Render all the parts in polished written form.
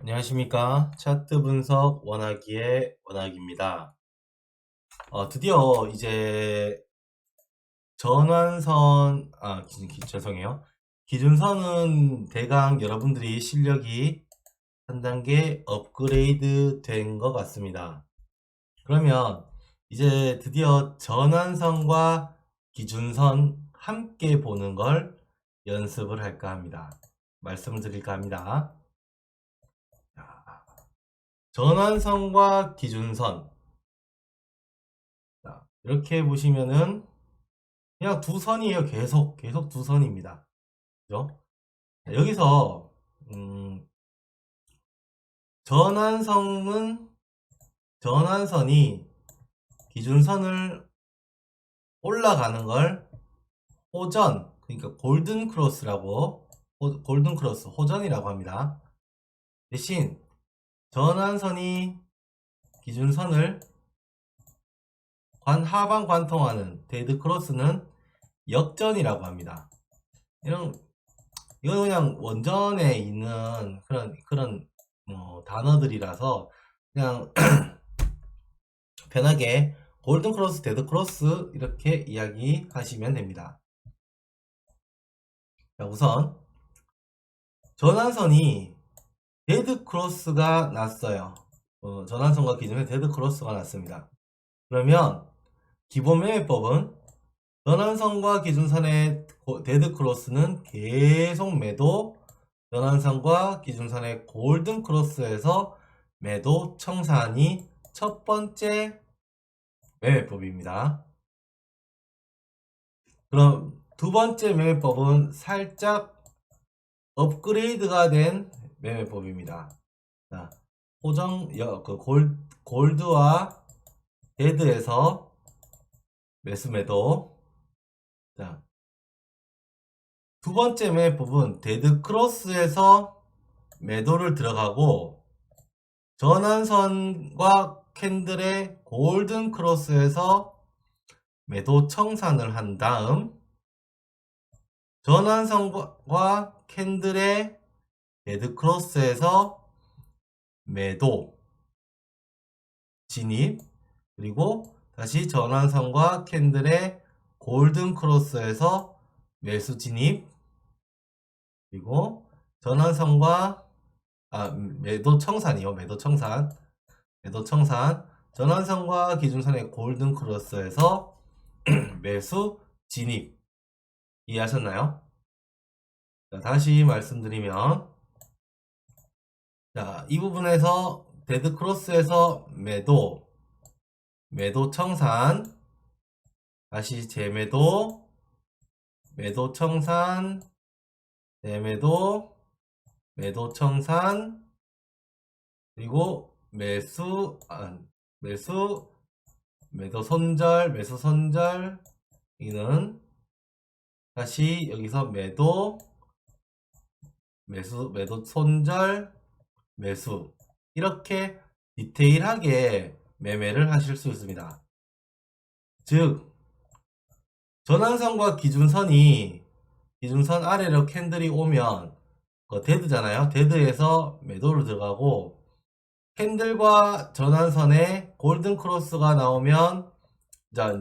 안녕하십니까. 차트 분석 원하기의 원학입니다. 드디어 이제 전환선, 죄송해요. 기준선은 대강 여러분들이 실력이 한 단계 업그레이드 된 것 같습니다. 그러면 이제 드디어 전환선과 기준선 함께 보는 걸 연습을 할까 합니다. 말씀을 드릴까 합니다. 전환선과 기준선. 자, 이렇게 보시면은 그냥 두 선이에요. 계속 두 선입니다. 그죠? 자, 여기서 전환선은 전환선이 기준선을 올라가는 걸 호전, 그러니까 골든 크로스라고 골든 크로스 호전이라고 합니다. 대신 전환선이 기준선을 하방 관통하는 데드 크로스는 역전이라고 합니다. 이건 그냥 원전에 있는 그런 단어들이라서 그냥 편하게 골든 크로스, 데드 크로스 이렇게 이야기하시면 됩니다. 자, 우선 전환선이 데드 크로스가 났어요. 전환선과 기준에 데드 크로스가 났습니다. 그러면 기본 매매법은 전환선과 기준선의 데드 크로스는 계속 매도, 전환선과 기준선의 골든 크로스에서 매도 청산이 첫 번째 매매법입니다. 그럼 두 번째 매매법은 살짝 업그레이드가 된 매매법입니다. 자, 골드와 데드에서 매수 매도. 자, 두 번째 매매법은 데드 크로스에서 매도를 들어가고 전환선과 캔들의 골든 크로스에서 매도 청산을 한 다음 전환선과 캔들의 데드 크로스에서 매도 진입, 그리고 다시 전환선과 캔들의 골든 크로스에서 매수 진입, 그리고 전환선과 매도 청산이요. 매도 청산. 전환선과 기준선의 골든 크로스에서 매수 진입. 이해하셨나요? 자, 다시 말씀드리면, 자, 이 부분에서 데드 크로스에서 매도 청산, 다시 재매도, 매도 청산, 재매도, 매도 청산, 그리고 매도 손절, 매수 손절, 이는 다시 여기서 매도 손절, 매수. 이렇게 디테일하게 매매를 하실 수 있습니다. 즉, 전환선과 기준선 아래로 캔들이 오면 데드잖아요. 데드에서 매도를 들어가고 캔들과 전환선에 골든 크로스가 나오면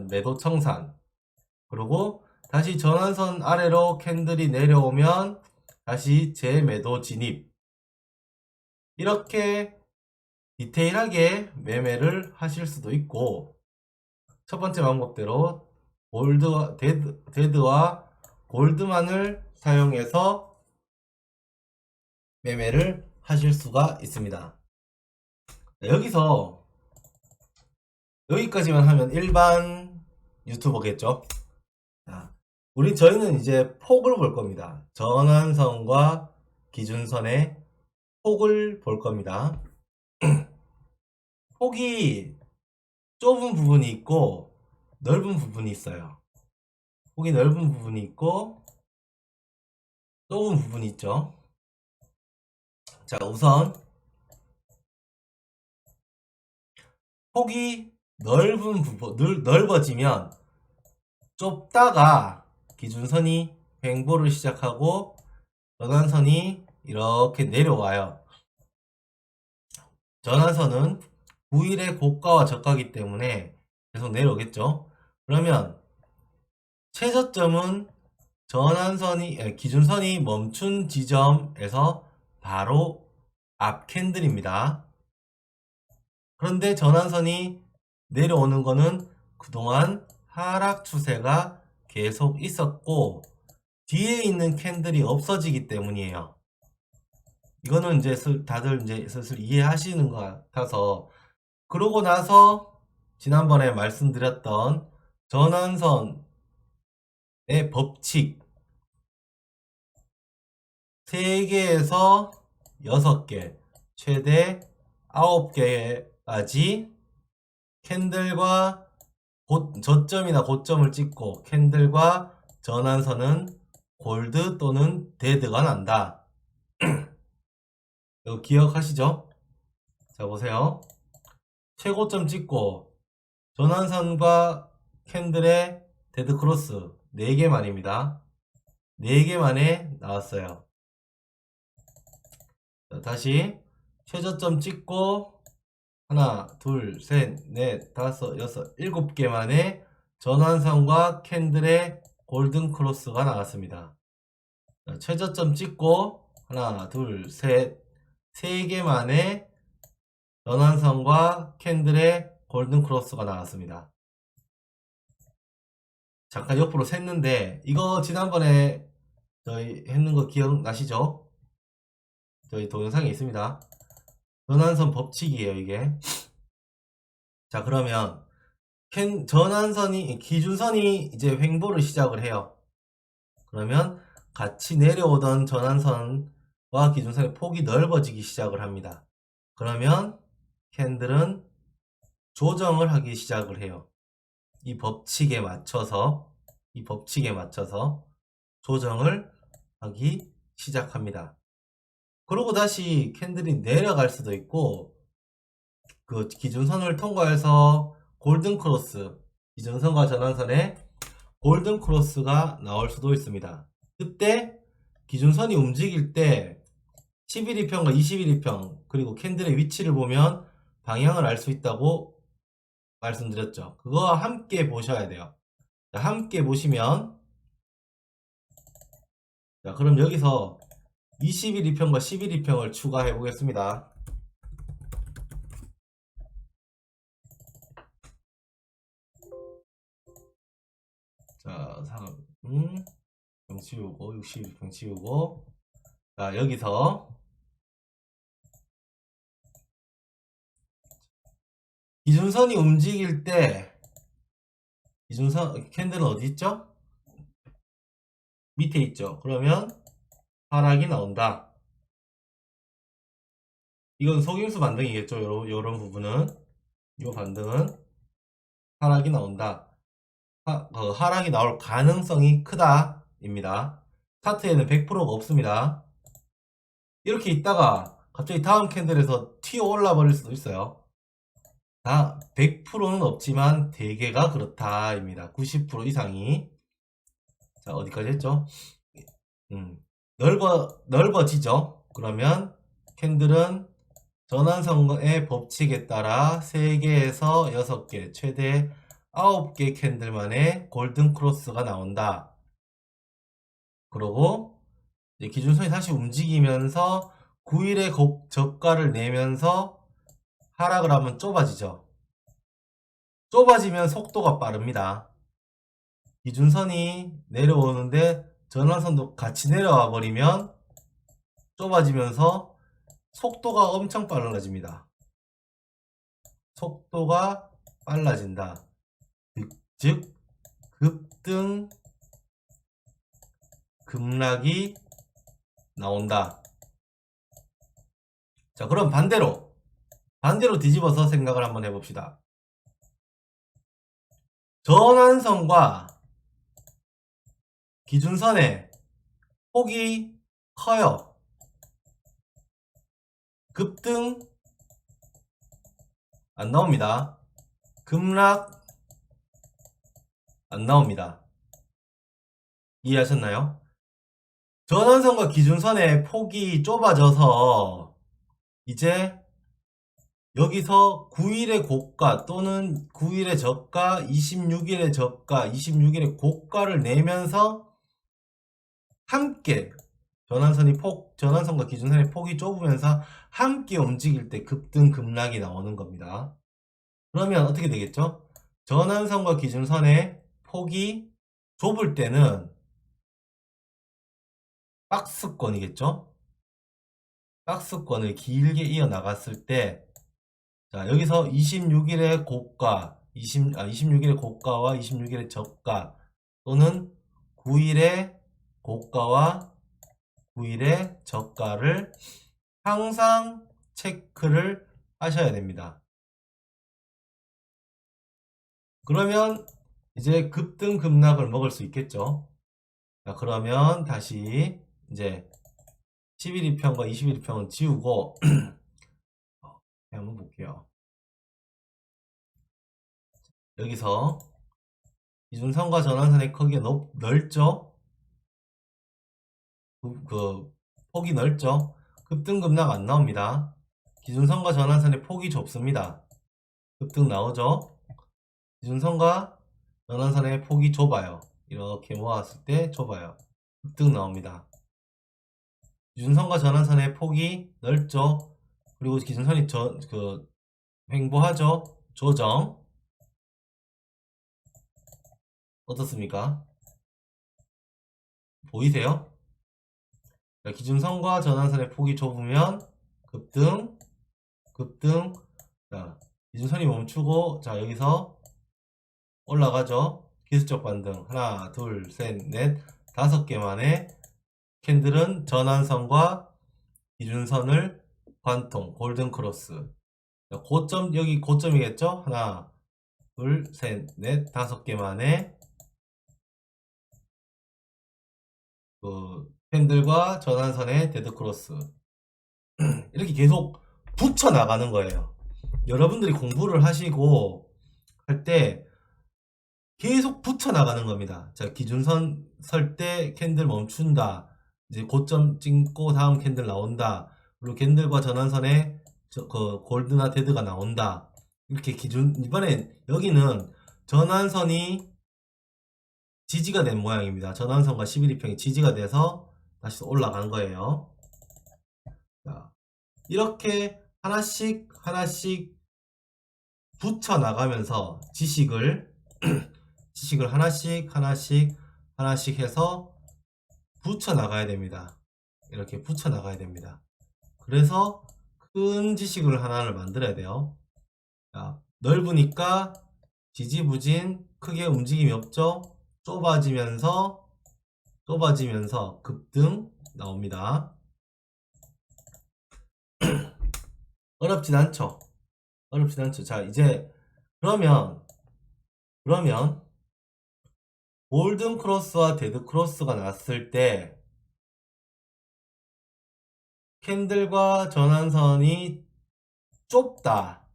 매도 청산, 그리고 다시 전환선 아래로 캔들이 내려오면 다시 재매도 진입. 이렇게 디테일하게 매매를 하실 수도 있고, 첫 번째 방법대로 데드와 골드만을 사용해서 매매를 하실 수가 있습니다. 여기서 여기까지만 하면 일반 유튜버겠죠. 저희는 이제 폭을 볼 겁니다. 전환선과 기준선의 폭을 볼 겁니다. 폭이 좁은 부분이 있고 넓은 부분이 있어요. 폭이 넓은 부분이 있고 좁은 부분이 있죠. 자, 우선 폭이 넓어지면 좁다가 기준선이 횡보를 시작하고 전환선이 이렇게 내려와요. 전환선은 9일의 고가와 저가이기 때문에 계속 내려오겠죠. 그러면 최저점은 기준선이 멈춘 지점에서 바로 앞 캔들입니다. 그런데 전환선이 내려오는 거는 그동안 하락 추세가 계속 있었고 뒤에 있는 캔들이 없어지기 때문이에요. 이거는 이제 다들 이제 슬슬 이해하시는 것 같아서, 그러고 나서 지난번에 말씀드렸던 전환선의 법칙 3개에서 6개, 최대 9개까지 캔들과 저점이나 고점을 찍고 캔들과 전환선은 골드 또는 데드가 난다. 이거 기억하시죠? 자, 보세요. 최고점 찍고 전환선과 캔들의 데드 크로스 4개만입니다. 4개만에 나왔어요. 자, 다시 최저점 찍고 하나, 둘, 셋, 넷, 다섯, 여섯, 7개만에 전환선과 캔들의 골든 크로스가 나왔습니다. 자, 최저점 찍고 하나, 둘, 셋, 3개만에 전환선과 캔들의 골든 크로스가 나왔습니다. 잠깐 옆으로 샜는데 이거 지난번에 저희 했는 거 기억나시죠? 저희 동영상에 있습니다. 전환선 법칙이에요, 이게. 자, 그러면 기준선이 이제 횡보를 시작을 해요. 그러면 같이 내려오던 전환선과 기준선의 폭이 넓어지기 시작을 합니다. 그러면 캔들은 조정을 하기 시작을 해요. 이 법칙에 맞춰서 조정을 하기 시작합니다. 그러고 다시 캔들이 내려갈 수도 있고, 그 기준선을 통과해서 골든 크로스, 기준선과 전환선에 골든 크로스가 나올 수도 있습니다. 그때 기준선이 움직일 때 11일평과 21일평 그리고 캔들의 위치를 보면 방향을 알 수 있다고 말씀드렸죠. 그거와 함께 보셔야 돼요. 자, 함께 보시면, 자, 그럼 여기서 21일평과 11일평을 추가해 보겠습니다. 자, 3, 치우고 61평 치우고, 자, 여기서 기준선이 움직일 때 기준선 캔들은 어디 있죠? 밑에 있죠. 그러면 하락이 나온다. 이건 속임수 반등이겠죠. 요런 부분은, 요 반등은 하락이 나온다. 하락이 나올 가능성이 크다 입니다. 차트에는 100%가 없습니다. 이렇게 있다가 갑자기 다음 캔들에서 튀어 올라 버릴 수도 있어요. 100%는 없지만 대개가 그렇다입니다. 90% 이상이. 자, 어디까지 했죠? 넓어지죠? 그러면 캔들은 전환선의 법칙에 따라 3개에서 6개, 최대 9개 캔들만의 골든 크로스가 나온다. 그러고 기준선이 다시 움직이면서 9일의 저가를 내면서 하락을 하면 좁아지죠. 좁아지면 속도가 빠릅니다. 기준선이 내려오는데 전환선도 같이 내려와 버리면 좁아지면서 속도가 엄청 빨라집니다. 속도가 빨라진다. 즉 급등 급락이 나온다. 자, 그럼 반대로 뒤집어서 생각을 한번 해봅시다. 전환선과 기준선의 폭이 커요. 급등 안 나옵니다. 급락 안 나옵니다. 이해하셨나요? 전환선과 기준선의 폭이 좁아져서 이제 여기서 9일의 고가 또는 9일의 저가, 26일의 저가, 26일의 고가를 내면서 함께 전환선과 기준선의 폭이 좁으면서 함께 움직일 때 급등 급락이 나오는 겁니다. 그러면 어떻게 되겠죠? 전환선과 기준선의 폭이 좁을 때는 박스권이겠죠? 박스권을 길게 이어나갔을 때, 자, 여기서 26일의 고가, 26일의 고가와 26일의 저가, 또는 9일의 고가와 9일의 저가를 항상 체크를 하셔야 됩니다. 그러면 이제 급등 급락을 먹을 수 있겠죠. 자, 그러면 다시 이제 11일 평과 21일 평은 지우고 한번 볼게요. 여기서 기준선과 전환선의 크기가 넓죠? 그 폭이 넓죠? 급등 급락 안 나옵니다. 기준선과 전환선의 폭이 좁습니다. 급등 나오죠? 기준선과 전환선의 폭이 좁아요. 이렇게 모았을 때 좁아요. 급등 나옵니다. 기준선과 전환선의 폭이 넓죠? 그리고 기준선이 횡보하죠? 조정. 어떻습니까? 보이세요? 자, 기준선과 전환선의 폭이 좁으면 급등, 급등. 자, 기준선이 멈추고, 자, 여기서 올라가죠? 기술적 반등. 하나, 둘, 셋, 넷, 5개 만에 캔들은 전환선과 기준선을 관통, 골든 크로스. 자, 고점, 여기 고점이겠죠? 하나, 둘, 셋, 넷, 5개 만에 캔들과 전환선의 데드 크로스. 이렇게 계속 붙여 나가는 거예요. 여러분들이 공부를 하시고 할 때 계속 붙여 나가는 겁니다. 자, 기준선 설 때 캔들 멈춘다. 이제 고점 찍고 다음 캔들 나온다. 그리고 캔들과 전환선에 골드나 데드가 나온다. 이렇게 이번에 여기는 전환선이 지지가 된 모양입니다. 전환선과 11일평이 지지가 돼서 다시 올라간 거예요. 자, 이렇게 하나씩 하나씩 붙여 나가면서 지식을 하나씩 하나씩 하나씩 해서 붙여 나가야 됩니다. 이렇게 붙여 나가야 됩니다. 그래서 큰 지식을 하나를 만들어야 돼요. 자, 넓으니까 지지부진 크게 움직임이 없죠. 좁아지면서 급등 나옵니다. 어렵진 않죠. 어렵진 않죠. 자, 이제 그러면 골든 크로스와 데드 크로스가 났을 때 캔들과 전환선이 좁다.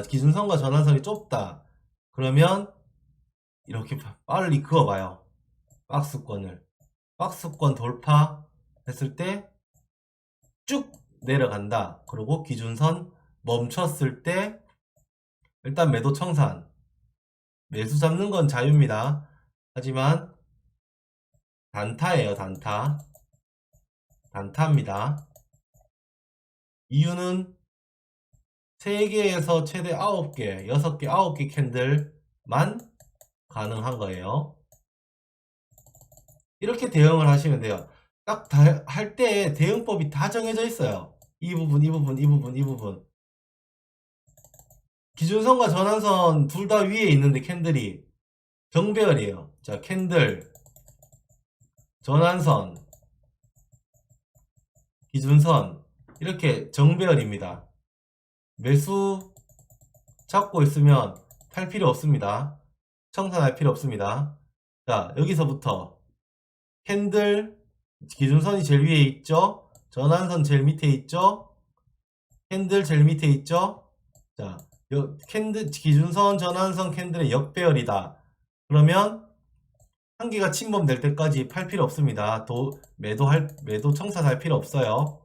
기준선과 전환선이 좁다. 그러면 이렇게 빨리 그어봐요. 박스권 돌파 했을 때 쭉 내려간다. 그리고 기준선 멈췄을 때 일단 매도 청산. 매수 잡는 건 자유입니다. 하지만 단타예요, 단타. 단타입니다. 이유는 3개에서 최대 9개, 6개, 9개 캔들만 가능한 거예요. 이렇게 대응을 하시면 돼요. 딱 할 때 대응법이 다 정해져 있어요. 이 부분, 이 부분, 이 부분, 이 부분. 기준선과 전환선 둘 다 위에 있는데 캔들이 정배열이에요. 자, 캔들, 전환선, 기준선 이렇게 정배열입니다. 매수 잡고 있으면 팔 필요 없습니다. 청산할 필요 없습니다. 자, 여기서부터 캔들 기준선이 제일 위에 있죠. 전환선 제일 밑에 있죠. 캔들 제일 밑에 있죠. 자, 캔들 기준선 전환선 캔들의 역배열이다. 그러면 한 개가 침범될 때까지 팔 필요 없습니다. 매도 청산할 필요 없어요.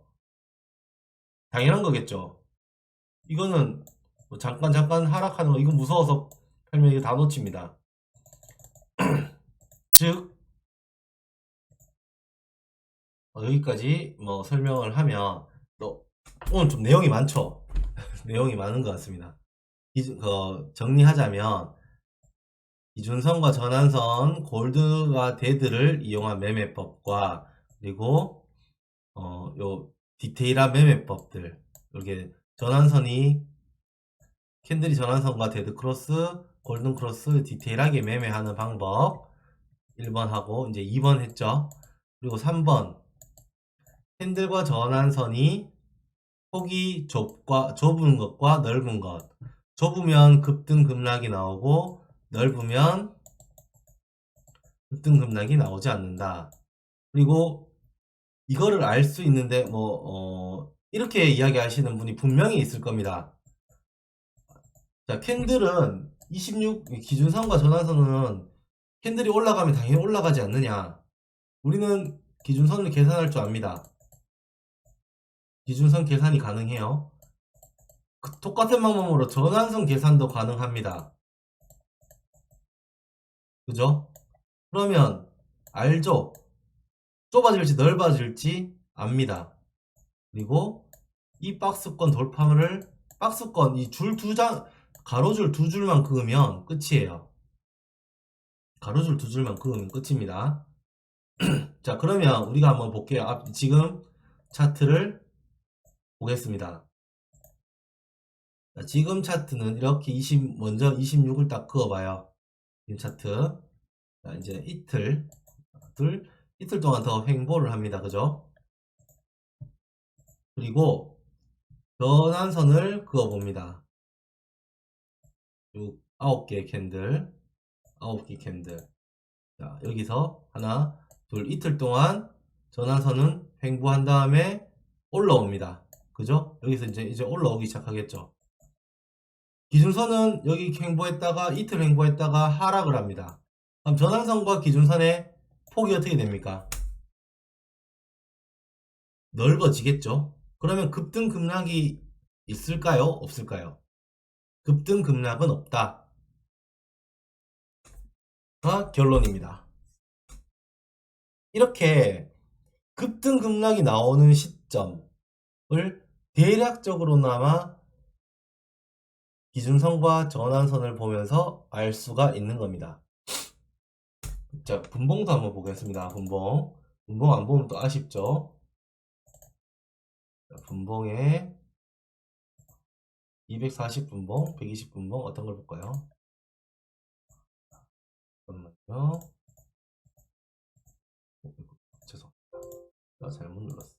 당연한 거겠죠. 이거는 뭐 잠깐 하락하는 거 이거 무서워서 설명이 다 놓칩니다. 즉 여기까지 뭐 설명을 하면 오늘 좀 내용이 많죠. 내용이 많은 것 같습니다. 정리하자면 기준선과 전환선, 골드와 데드를 이용한 매매법과 그리고 요 디테일한 매매법들, 이렇게 캔들이 전환선과 데드 크로스, 골든 크로스 디테일하게 매매하는 방법 1번 하고 이제 2번 했죠. 그리고 3번 캔들과 전환선이 폭이 좁은 것과 넓은 것. 좁으면 급등 급락이 나오고 넓으면 급등 급락이 나오지 않는다. 그리고 이거를 알 수 있는데 이렇게 이야기하시는 분이 분명히 있을 겁니다. 자, 캔들은 26 기준선과 전환선은 캔들이 올라가면 당연히 올라가지 않느냐. 우리는 기준선을 계산할 줄 압니다. 기준선 계산이 가능해요. 똑같은 방법으로 전환선 계산도 가능합니다. 그죠? 그러면 알죠? 좁아질지 넓어질지 압니다. 그리고 이 박스권 돌파를 박스권 이 줄 두 장 가로줄 두 줄만 그으면 끝이에요. 가로줄 두 줄만 그으면 끝입니다. 자, 그러면 우리가 한번 볼게요. 지금 차트를 보겠습니다. 자, 지금 차트는 이렇게 먼저 26을 딱 그어봐요. 이 차트. 자, 이제 이틀 동안 더 횡보를 합니다. 그죠? 그리고 전환선을 그어봅니다. 쭉 9개 캔들. 자, 여기서 하나, 둘, 이틀 동안 전환선은 횡보한 다음에 올라옵니다. 그죠? 여기서 이제 올라오기 시작하겠죠. 기준선은 여기 횡보했다가 이틀 횡보했다가 하락을 합니다. 그럼 전환선과 기준선의 폭이 어떻게 됩니까? 넓어지겠죠? 그러면 급등 급락이 있을까요? 없을까요? 급등 급락은 없다. 가 결론입니다. 이렇게 급등 급락이 나오는 시점을 대략적으로나마 기준선과 전환선을 보면서 알 수가 있는 겁니다. 자, 분봉도 한번 보겠습니다. 분봉 안 보면 또 아쉽죠? 자, 분봉에 240분봉, 120분봉 어떤 걸 볼까요? 잠깐만요. 죄송합니다. 잘못 눌렀어.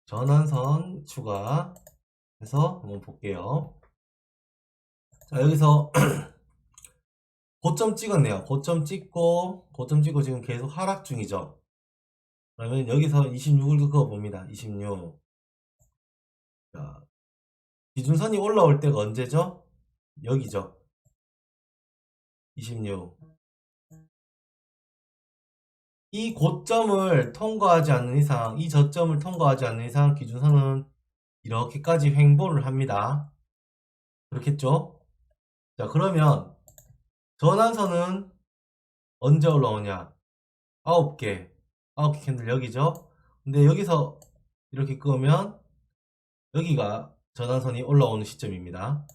전환선 추가해서 한번 볼게요. 자, 여기서 고점 찍었네요. 고점 찍고 지금 계속 하락 중이죠. 그러면 여기서 26을 그어봅니다. 26. 자, 기준선이 올라올 때가 언제죠? 여기죠. 26. 이 고점을 통과하지 않는 이상, 이 저점을 통과하지 않는 이상 기준선은 이렇게까지 횡보를 합니다. 그렇겠죠? 자, 그러면 전환선은 언제 올라오냐? 9개 캔들 여기죠? 근데 여기서 이렇게 끄면 여기가 전환선이 올라오는 시점입니다.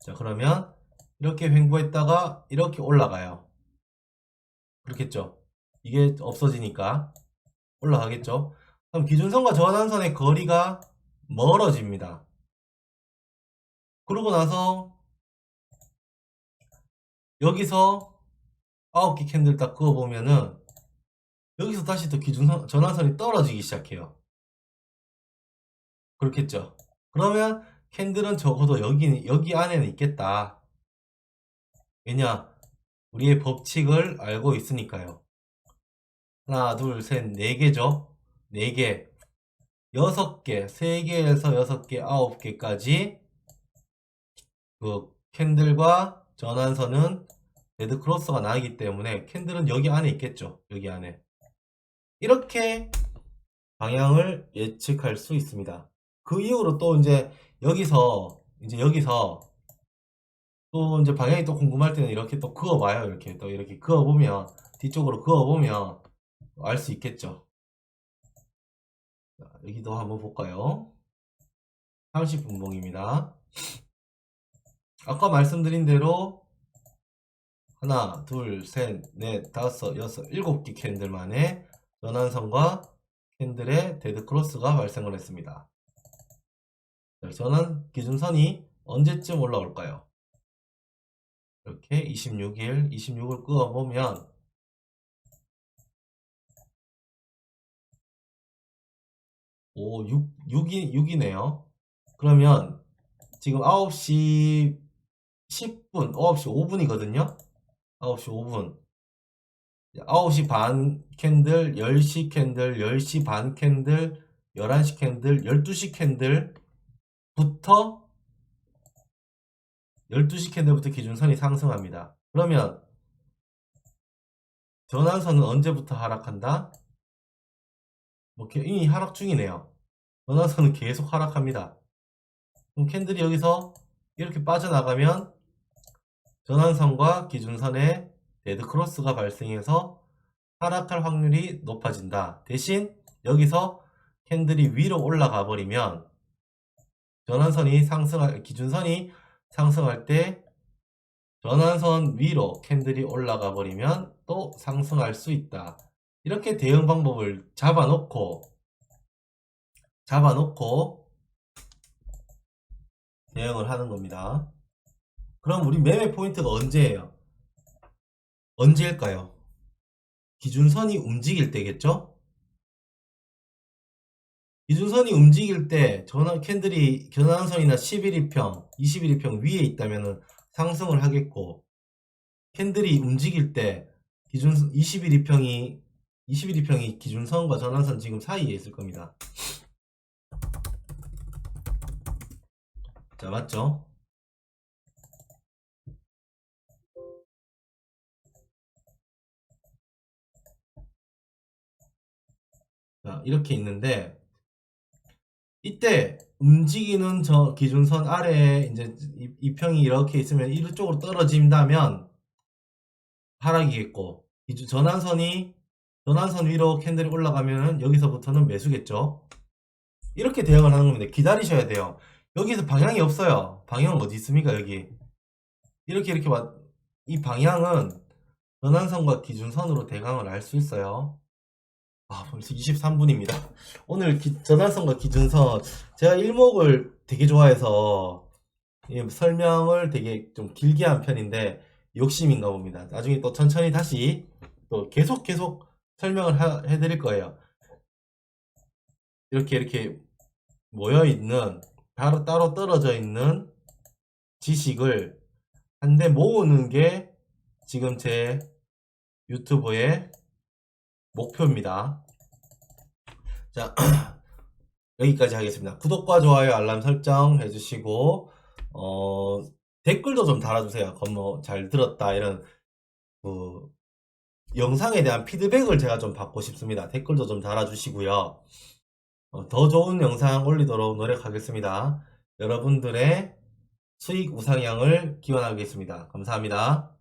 자, 그러면 이렇게 횡보했다가 이렇게 올라가요. 그렇겠죠? 이게 없어지니까 올라가겠죠? 그럼 기준선과 전환선의 거리가 멀어집니다. 그러고 나서 여기서 9개 캔들 딱 그어보면은 여기서 다시 또 기준선, 전환선이 떨어지기 시작해요. 그렇겠죠? 그러면 캔들은 적어도 여기 안에는 있겠다. 왜냐? 우리의 법칙을 알고 있으니까요. 하나, 둘, 셋, 4개죠? 4개. 6개, 3개에서 6개, 9개까지 그 캔들과 전환선은 레드 크로스가 나기 때문에 캔들은 여기 안에 있겠죠. 여기 안에. 이렇게 방향을 예측할 수 있습니다. 그 이후로 또 이제 여기서 또 이제 방향이 또 궁금할 때는 이렇게 또 그어봐요. 이렇게 또 이렇게 그어보면 뒤쪽으로 그어보면 알 수 있겠죠. 자, 여기도 한번 볼까요? 30분봉입니다. 아까 말씀드린 대로 하나, 둘, 셋, 넷, 다섯, 여섯, 일곱 개 캔들만에 전환선과 캔들의 데드 크로스가 발생을 했습니다. 전환 기준선이 언제쯤 올라올까요? 이렇게 26을 그어보면 6이네요. 그러면 지금 9시 10분, 9시 5분이거든요. 9시 5분. 9시 반 캔들, 10시 캔들, 10시 반 캔들, 11시 캔들, 12시 캔들부터 12시 캔들부터 기준선이 상승합니다. 그러면 전환선은 언제부터 하락한다? 뭐 이미 하락 중이네요. 전환선은 계속 하락합니다. 그럼 캔들이 여기서 이렇게 빠져나가면 전환선과 기준선의 데드 크로스가 발생해서 하락할 확률이 높아진다. 대신 여기서 캔들이 위로 올라가 버리면 기준선이 상승할 때 전환선 위로 캔들이 올라가 버리면 또 상승할 수 있다. 이렇게 대응 방법을 잡아놓고 대응을 하는 겁니다. 그럼 우리 매매 포인트가 언제예요? 언제일까요? 기준선이 움직일 때겠죠? 기준선이 움직일 때 캔들이 전환선이나 11일평, 21일평 위에 있다면 상승을 하겠고, 캔들이 움직일 때 기준 21일평이 기준선과 전환선 지금 사이에 있을 겁니다. 자, 맞죠? 자, 이렇게 있는데 이때 움직이는 저 기준선 아래에 이제 이 평이 이렇게 있으면 이쪽으로 떨어진다면 하락이겠고, 전환선 위로 캔들이 올라가면 여기서부터는 매수겠죠. 이렇게 대응을 하는 겁니다. 기다리셔야 돼요. 여기서 방향이 없어요. 방향은 어디 있습니까? 여기 이렇게 이 방향은 전환선과 기준선으로 대강을 알 수 있어요. 벌써 23분입니다. 오늘 전환선과 기준선, 제가 일목을 되게 좋아해서 설명을 되게 좀 길게 한 편인데 욕심인가 봅니다. 나중에 또 천천히 다시 또 계속 설명을 해드릴 거예요. 이렇게 모여있는, 따로 떨어져 있는 지식을 한데 모으는 게 지금 제 유튜브의 목표입니다. 자, 여기까지 하겠습니다. 구독과 좋아요, 알람 설정 해주시고, 댓글도 좀 달아주세요. 잘 들었다, 이런, 영상에 대한 피드백을 제가 좀 받고 싶습니다. 댓글도 좀 달아주시고요. 더 좋은 영상 올리도록 노력하겠습니다. 여러분들의 수익 우상향을 기원하겠습니다. 감사합니다.